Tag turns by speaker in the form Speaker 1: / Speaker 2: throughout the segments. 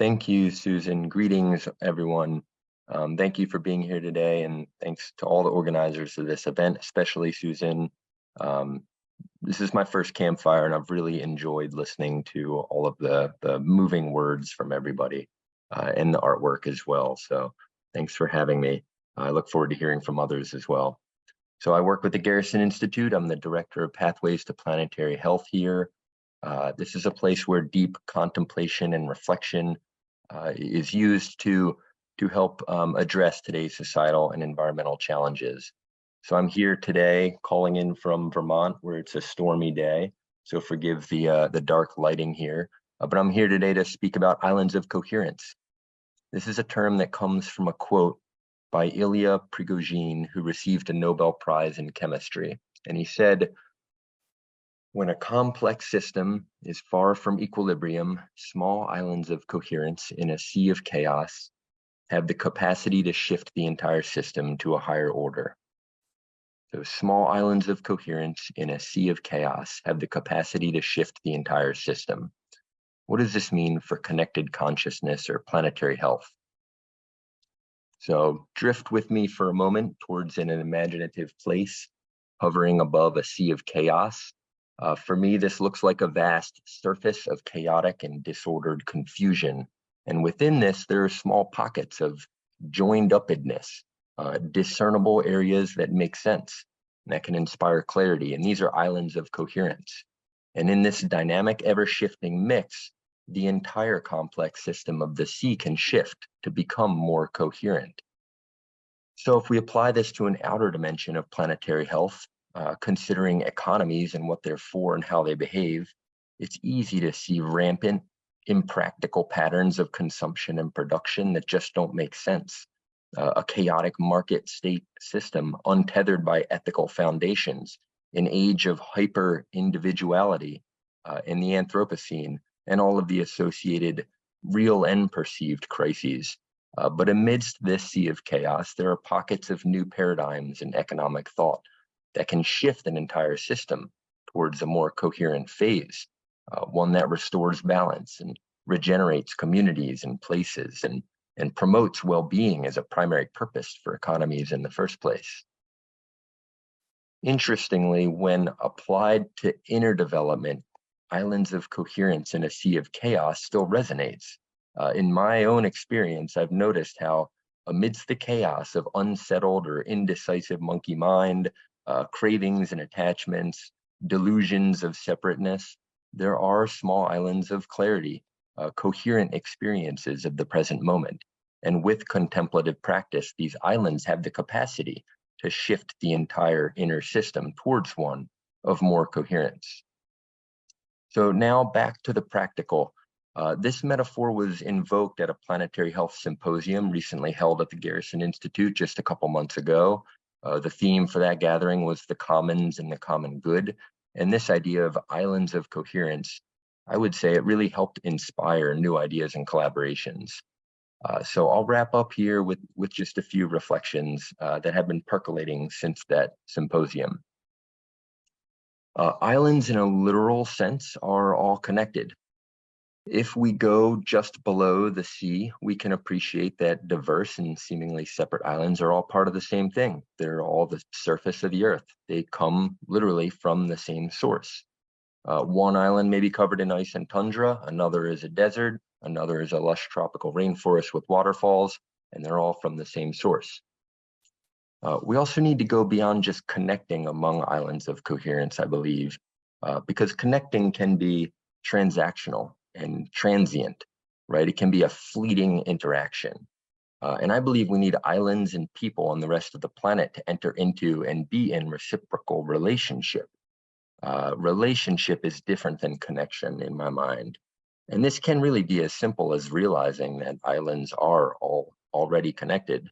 Speaker 1: Thank you, Susan. Greetings, everyone. Thank you for being here today, and thanks to all the organizers of this event, especially Susan. This is my first campfire, and I've really enjoyed listening to all of the moving words from everybody and the artwork as well. So thanks for having me. I look forward to hearing from others as well. So I work with the Garrison Institute. I'm the director of Pathways to Planetary Health here. This is a place where deep contemplation and reflection is used to help address today's societal and environmental challenges. So I'm here today calling in from Vermont, where it's a stormy day. So forgive the dark lighting here, but I'm here today to speak about islands of coherence. This is a term that comes from a quote by Ilya Prigogine, who received a Nobel Prize in chemistry. And he said, "When a complex system is far from equilibrium, small islands of coherence in a sea of chaos have the capacity to shift the entire system to a higher order." So small islands of coherence in a sea of chaos have the capacity to shift the entire system. What does this mean for connected consciousness or planetary health? So drift with me for a moment towards an imaginative place hovering above a sea of chaos. For me, this looks like a vast surface of chaotic and disordered confusion. And within this, there are small pockets of joined upness, discernible areas that make sense, and that can inspire clarity. And these are islands of coherence. And in this dynamic, ever-shifting mix, the entire complex system of the sea can shift to become more coherent. So if we apply this to an outer dimension of planetary health, considering economies and what they're for and how they behave, it's easy to see rampant, impractical patterns of consumption and production that just don't make sense. A chaotic market state system untethered by ethical foundations, an age of hyper individuality in the Anthropocene, and all of the associated real and perceived crises. But amidst this sea of chaos, there are pockets of new paradigms in economic thought that can shift an entire system towards a more coherent phase, one that restores balance and regenerates communities and places and promotes well-being as a primary purpose for economies in the first place. Interestingly, when applied to inner development, islands of coherence in a sea of chaos still resonates. In my own experience, I've noticed how amidst the chaos of unsettled or indecisive monkey mind, cravings and attachments, delusions of separateness, there are small islands of clarity, coherent experiences of the present moment. And with contemplative practice, these islands have the capacity to shift the entire inner system towards one of more coherence. So now back to the practical. This metaphor was invoked at a planetary health symposium recently held at the Garrison Institute just a couple months ago. The theme for that gathering was the commons and the common good. And this idea of islands of coherence, I would say it really helped inspire new ideas and collaborations. So I'll wrap up here with just a few reflections that have been percolating since that symposium. Islands in a literal sense are all connected. If we go just below the sea, we can appreciate that diverse and seemingly separate islands are all part of the same thing. They're all the surface of the earth. They come literally from the same source. One island may be covered in ice and tundra, another is a desert, another is a lush tropical rainforest with waterfalls, and they're all from the same source. We also need to go beyond just connecting among islands of coherence, I believe, because connecting can be transactional and transient, right? It can be a fleeting interaction. And I believe we need islands and people on the rest of the planet to enter into and be in reciprocal relationship. Relationship is different than connection in my mind. And this can really be as simple as realizing that islands are all already connected.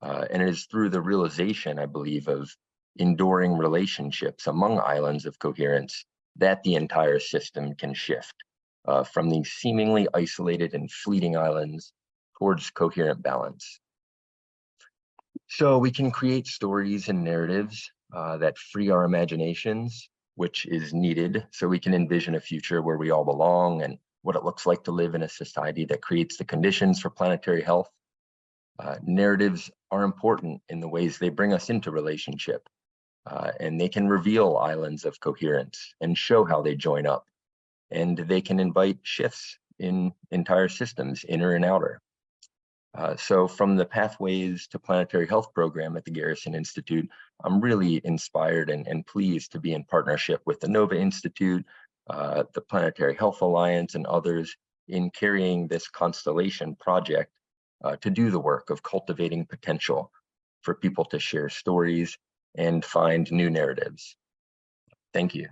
Speaker 1: And it is through the realization, I believe, of enduring relationships among islands of coherence that the entire system can shift from these seemingly isolated and fleeting islands towards coherent balance. So we can create stories and narratives that free our imaginations, which is needed so we can envision a future where we all belong and what it looks like to live in a society that creates the conditions for planetary health. Narratives are important in the ways they bring us into relationship, and they can reveal islands of coherence and show how they join up, and they can invite shifts in entire systems, inner and outer. So from the Pathways to Planetary Health program at the Garrison Institute, I'm really inspired and pleased to be in partnership with the Nova Institute, the Planetary Health Alliance, and others in carrying this constellation project to do the work of cultivating potential for people to share stories and find new narratives. Thank you.